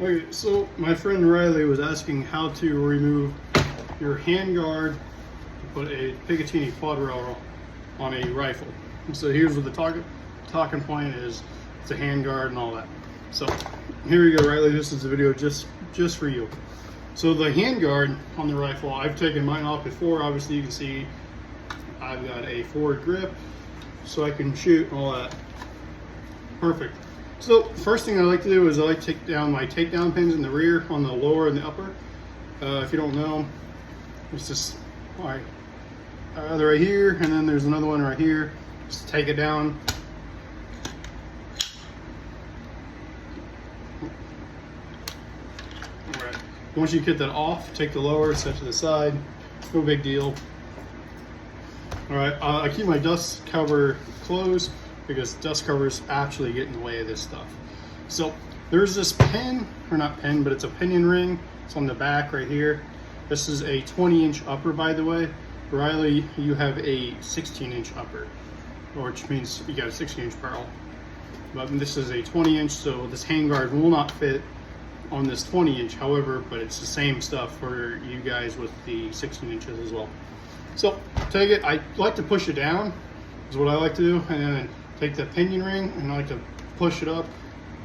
Okay, so my friend Riley was asking how to remove your handguard to put a Picatinny quad rail on a rifle. So here's what the talking point is. It's a handguard and all that. So here we go, Riley. This is a video just for you. So the handguard on the rifle, I've taken mine off before. Obviously, you can see I've got a forward grip, so I can shoot and all that. Perfect. So first thing I like to do is I like to take down my takedown pins in the rear on the lower and the upper. If you don't know, it's just they're right here, and then there's another one right here. Just take it down. All right. Once you get that off, take the lower, set to the side. No big deal. All right. I keep my dust cover closed, because dust covers actually get in the way of this stuff. So there's this pin, or not pin, but it's a pinion ring. It's on the back right here. This is a 20-inch upper, by the way. Riley, you have a 16-inch upper, which means you got a 16-inch barrel. But this is a 20-inch, so this handguard will not fit on this 20-inch. However, but it's the same stuff for you guys with the 16 inches as well. So take it. I like to push it down, is what I like to do, and then take the pinion ring and I like to push it up.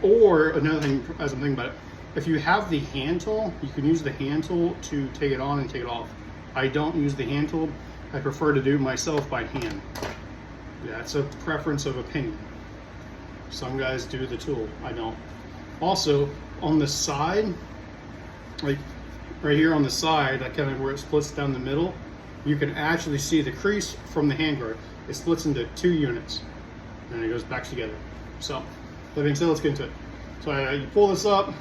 Or another thing, as I'm thinking about it, if you have the hand tool, you can use the hand tool to take it on and take it off. I don't use the hand tool. I prefer to do it myself by hand. Yeah, it's a preference of opinion. Some guys do the tool, I don't. Also, on the side, like right here on the side, that kind of where it splits down the middle, you can actually see the crease from the handguard. It splits into 2 units. And it goes back together. So, that being said, let's get into it. So you pull this up.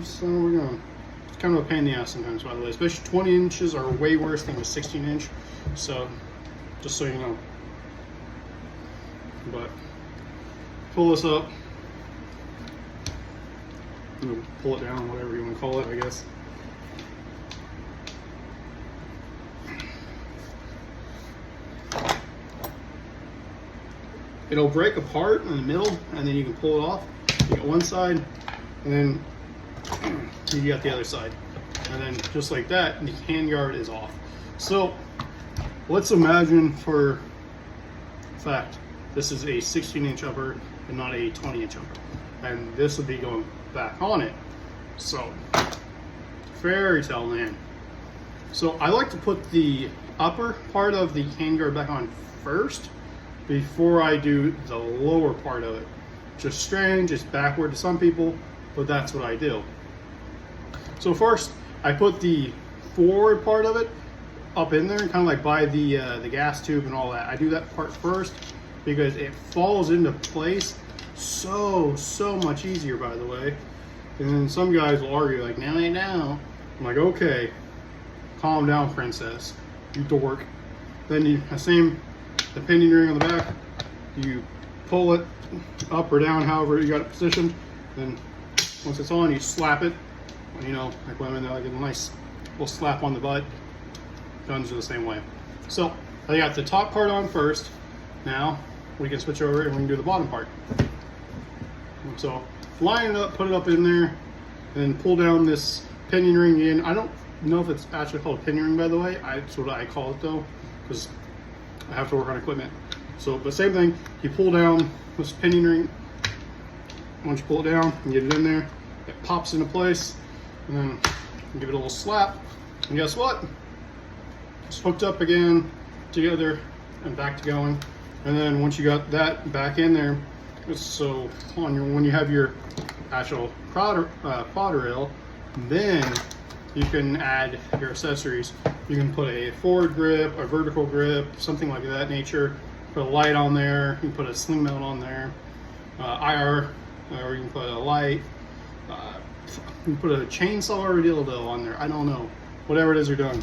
So we're going. It's kind of a pain in the ass sometimes, by the way. Especially 20 inches are way worse than a 16 inch. So, just so you know. But pull this up. Pull it down, whatever you want to call it, I guess. It'll break apart in the middle, and then you can pull it off. You got one side, and then you got the other side. And then just like that, the handguard is off. So let's imagine for fact, this is a 16-inch upper and not a 20-inch upper. And this would be going back on it. So, fairy tale land. So I like to put the upper part of the handguard back on first, before I do the lower part of it. Just strange, it's backward to some people, but that's what I do. So first, I put the forward part of it up in there, kind of like by the gas tube and all that. I do that part first because it falls into place so much easier, by the way. And then some guys will argue like, no, ain't now. I'm like, okay, calm down, princess, you dork. Then you the pinion ring on the back, you pull it up or down, however you got it positioned. Then once it's on, you slap it. You know, like women, they like a nice little slap on the butt. Guns are the same way. So I got the top part on first. Now we can switch over and we can do the bottom part. So line it up, put it up in there, and then pull down this pinion ring in. I don't know if it's actually called a pinion ring, by the way. That's what I call it though, because I have to work on equipment. So, but same thing, you pull down this pinion ring. Once you pull it down and get it in there, it pops into place, and then you give it a little slap. And guess what? It's hooked up again, together, and back to going. And then once you got that back in there, so when you have your actual quad rail, then you can add your accessories. You can put a forward grip, a vertical grip, something like that nature. Put a light on there. You can put a sling mount on there. IR, or you can put a light. You can put a chainsaw or a dildo on there. I don't know. Whatever it is you're doing.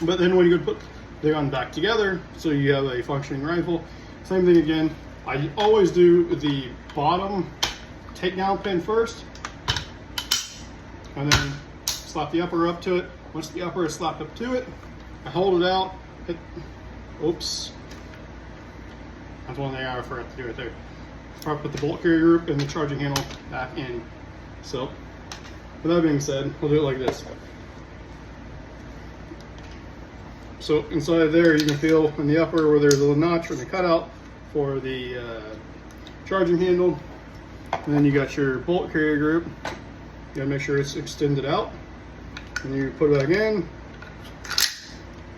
But then when you put the gun back together, so you have a functioning rifle, same thing again. I always do the bottom takedown pin first, and then slap the upper up to it. Once the upper is slapped up to it, I hold it out. Oops. That's one thing I forgot to do right there. before I put the bolt carrier group and the charging handle back in. So with that being said, we'll do it like this. So inside there, you can feel in the upper where there's a little notch or the cutout for the charging handle. And then you got your bolt carrier group. You gotta make sure it's extended out. And you put it back in,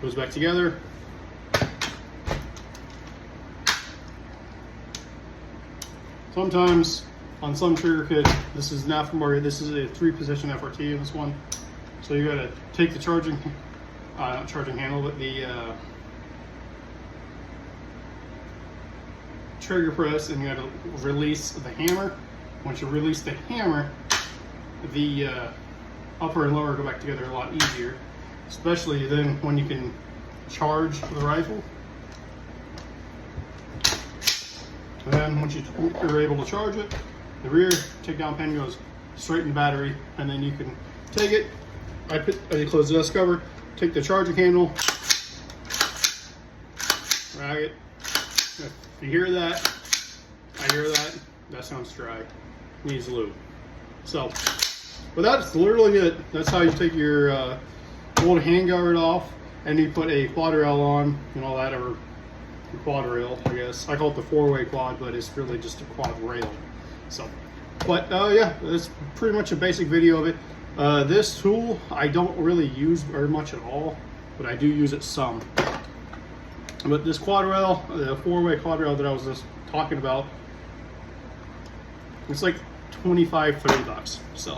goes back together. Sometimes on some trigger kit, this is an aftermarket, this is a 3-position FRT in this one. So you gotta take the charging, not charging handle, but the trigger press, and you gotta release the hammer. Once you release the hammer, the upper and lower go back together a lot easier, especially then when you can charge the rifle. And then once you're able to charge it, the rear takedown pin goes straight in the battery, and then you can take it. I close the dust cover, take the charging handle, drag it. If you hear that, I hear that. That sounds dry. Needs lube. So, but that's literally it. That's how you take your old handguard off, and you put a quad rail on and all that, or quad rail, I guess. I call it the 4-way quad, but it's really just a quad rail. So, but yeah, that's pretty much a basic video of it. This tool I don't really use very much at all, but I do use it some. But this quad rail, the 4-way quad rail that I was just talking about, it's like 25-30 bucks. So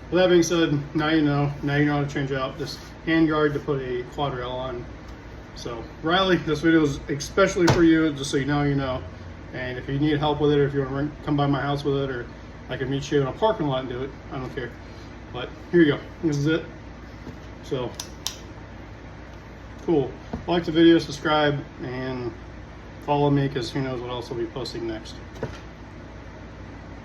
with that being said, now you know how to change out this handguard to put a quad rail on. So Riley, this video is especially for you, just so you know. And if you need help with it, or if you want to come by my house with it, or I can meet you in a parking lot and do it, I don't care. But here you go, this is it. So cool. Like the video, subscribe, and follow me, because who knows what else I'll be posting next.